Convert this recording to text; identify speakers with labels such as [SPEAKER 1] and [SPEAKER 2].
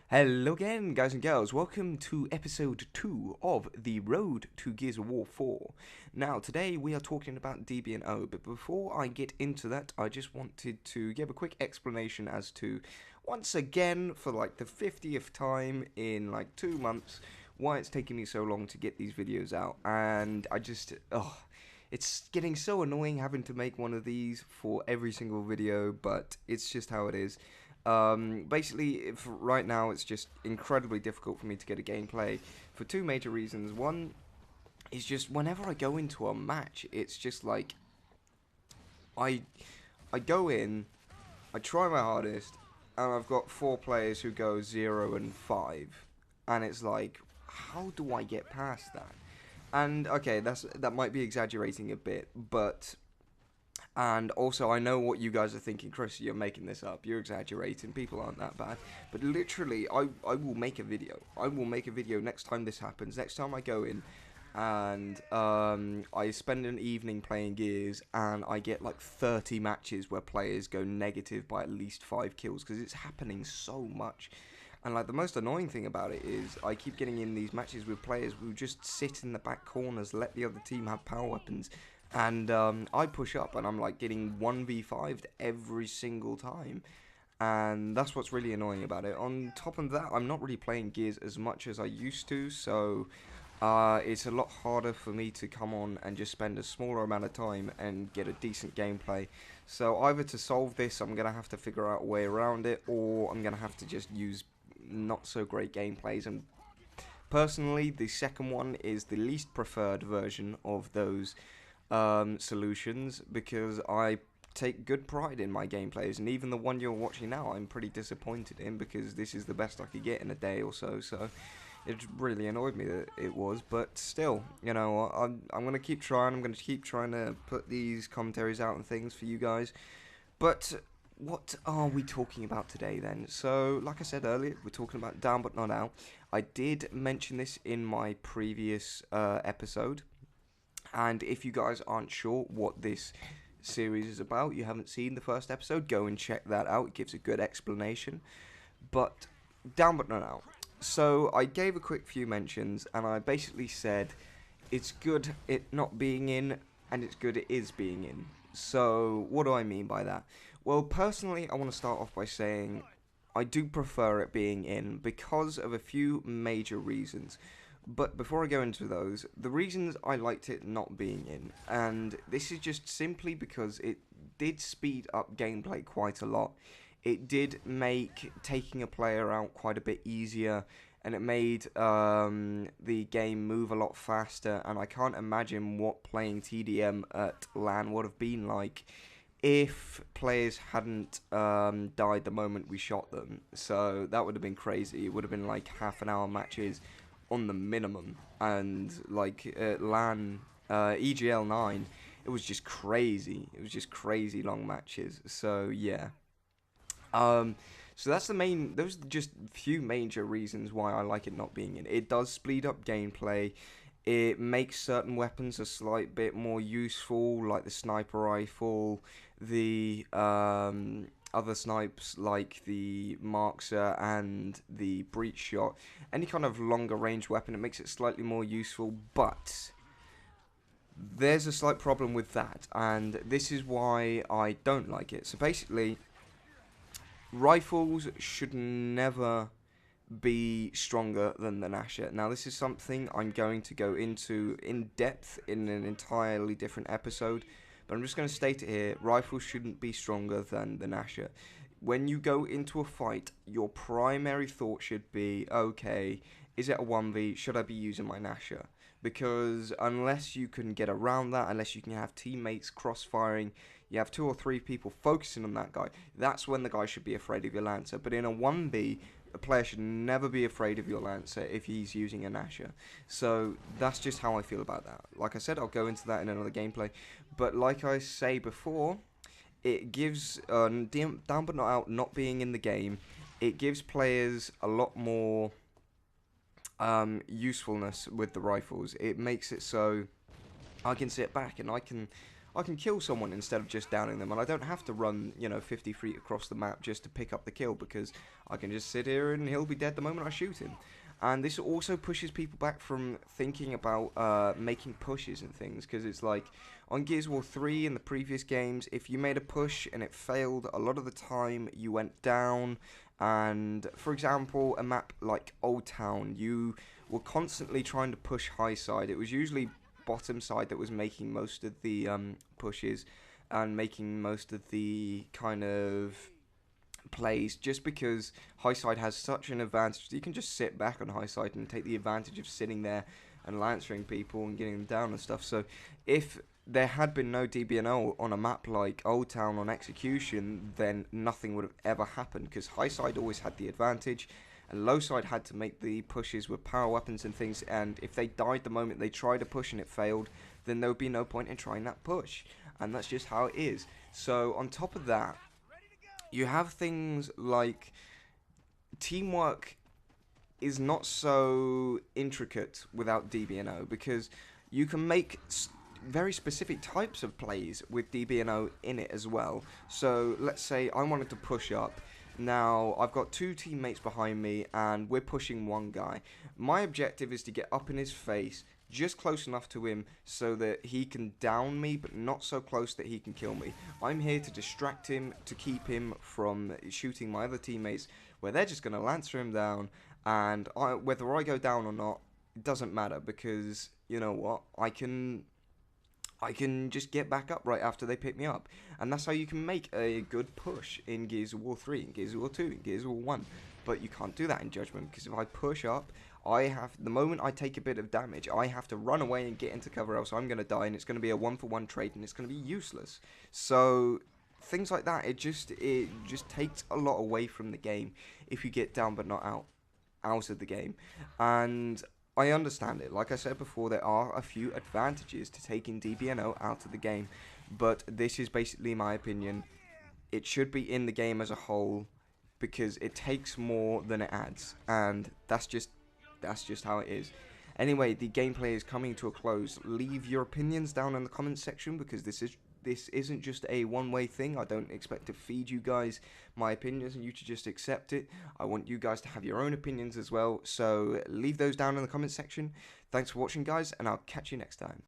[SPEAKER 1] Hello again, guys and girls. Welcome to episode 2 of the Road to Gears of War 4. Now, today we are talking about DBNO, but before I get into that, I just wanted to give a quick explanation as to, once again, for like the 50th time in like 2 months, why it's taking me so long to get these videos out. And it's getting so annoying having to make one of these for every single video, but it's just how it is. Basically, right now, it's just incredibly difficult for me to get a gameplay for two major reasons. One is just whenever I go into a match, it's just like I go in, I try my hardest, and I've got 4 players who go 0 and 5, and it's like, how do I get past that? And okay, that might be exaggerating a bit, but. And also, I know what you guys are thinking, Chris, you're making this up, you're exaggerating, people aren't that bad. But literally, I will make a video. I will make a video next time this happens, next time I go in, and I spend an evening playing Gears, and I get like 30 matches where players go negative by at least 5 kills, because it's happening so much. And like the most annoying thing about it is I keep getting in these matches with players who just sit in the back corners, let the other team have power weapons, and I push up and I'm like getting 1v5'd every single time. And that's what's really annoying about it. On top of that, I'm not really playing Gears as much as I used to, so it's a lot harder for me to come on and just spend a smaller amount of time and get a decent gameplay. So either to solve this, I'm going to have to figure out a way around it, or I'm going to have to just use not so great gameplays. And personally, the second one is the least preferred version of those solutions, because I take good pride in my gameplays, and even the one you're watching now I'm pretty disappointed in, because this is the best I could get in a day or so. So it really annoyed me that it was, but still, you know, I'm gonna keep trying. I'm gonna keep trying to put these commentaries out and things for you guys. But what are we talking about today then? So, like I said earlier, we're talking about Down But Not Out. I did mention this in my previous episode. And if you guys aren't sure what this series is about, you haven't seen the first episode, go and check that out. It gives a good explanation. But Down But Not Out. So I gave a quick few mentions, and I basically said it's good it not being in, and it's good it is being in. So what do I mean by that? Well, personally, I want to start off by saying I do prefer it being in because of a few major reasons. But before I go into those, the reasons I liked it not being in, and this is just simply because it did speed up gameplay quite a lot. It did make taking a player out quite a bit easier, and it made the game move a lot faster, and I can't imagine what playing TDM at LAN would have been like if players hadn't died the moment we shot them. So that would have been crazy. It would have been like half-an-hour matches on the minimum, and like at LAN, EGL 9, it was just crazy. It was just crazy long matches. So yeah. So that's the main. Those are just few major reasons why I like it not being in. It does speed up gameplay. It makes certain weapons a slight bit more useful, like the sniper rifle, the other snipes like the Markser and the breach shot. Any kind of longer range weapon, it makes it slightly more useful, but there's a slight problem with that, and this is why I don't like it. So basically, rifles should never be stronger than the Nasher. Now, this is something I'm going to go into in depth in an entirely different episode, but I'm just going to state it here. Rifles shouldn't be stronger than the Nasher. When you go into a fight, your primary thought should be, okay, is it a 1v? Should I be using my Nasher? Because unless you can get around that, unless you can have teammates cross-firing, you have 2 or 3 people focusing on that guy, that's when the guy should be afraid of your Lancer. But in a 1v, a player should never be afraid of your Lancer if he's using a Nasher. So that's just how I feel about that. Like I said, I'll go into that in another gameplay. But like I say before, it gives, Down But Not Out not being in the game, it gives players a lot more usefulness with the rifles. It makes it so I can sit back and I can I can kill someone instead of just downing them, and I don't have to run, 50 feet across the map just to pick up the kill, because I can just sit here and he'll be dead the moment I shoot him. And this also pushes people back from thinking about making pushes and things, because it's like, on Gears of War 3 in the previous games, if you made a push and it failed, a lot of the time you went down, and for example, a map like Old Town, you were constantly trying to push high side. It was usually bottom side that was making most of the pushes and making most of the kind of plays, just because high side has such an advantage. You can just sit back on high side and take the advantage of sitting there and lancering people and getting them down and stuff. So if there had been no DBNO on a map like Old Town on Execution, then nothing would have ever happened, because high side always had the advantage and low side had to make the pushes with power weapons and things, and if they died the moment they tried a push and it failed, then there would be no point in trying that push, and that's just how it is. So on top of that, you have things like teamwork is not so intricate without DBNO, because you can make very specific types of plays with DBNO in it as well. So let's say I wanted to push up. Now I've got two teammates behind me and we're pushing one guy. My objective is to get up in his face, just close enough to him so that he can down me, but not so close that he can kill me. I'm here to distract him, to keep him from shooting my other teammates, where they're just going to lancer him down, and whether I go down or not, it doesn't matter, because, you know what, I can just get back up right after they pick me up. And that's how you can make a good push in Gears of War 3, in Gears of War 2, in Gears of War 1. But you can't do that in Judgment, because if I push up, the moment I take a bit of damage, I have to run away and get into cover, else I'm going to die, and it's going to be a 1-for-1 trade, and it's going to be useless. So things like that, it just takes a lot away from the game if you get down but not out of the game. And I understand it. Like I said before, there are a few advantages to taking DBNO out of the game, but this is basically my opinion. It should be in the game as a whole, because it takes more than it adds, and that's just how it is. Anyway, the gameplay is coming to a close. Leave your opinions down in the comments section, because this isn't just a one-way thing. I don't expect to feed you guys my opinions and you to just accept it. I want you guys to have your own opinions as well, so leave those down in the comments section. Thanks for watching, guys, and I'll catch you next time.